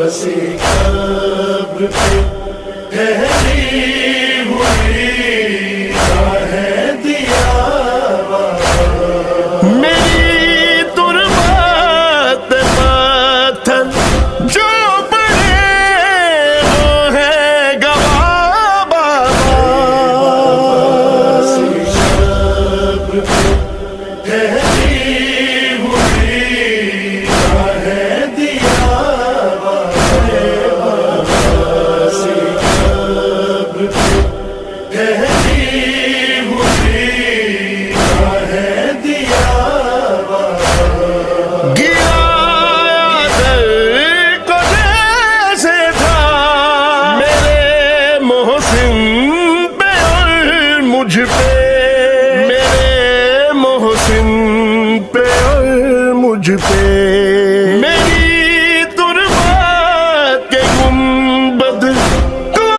قبر پہ ٹھہری ہوئی راہیں دیا میری تربت پتھر جو بڑے وہ ہے گواہ بابا سی قبر پہ ٹھہری ہوئی راہیں دیا سی قبر پہ ٹھہری ہوئی راہیں دیا گرایا در کو جیسے تھا میرے محسن پہ اور مجھ پہ میرے محسن پہ اور مجھ پہ میری تربت کے گنبد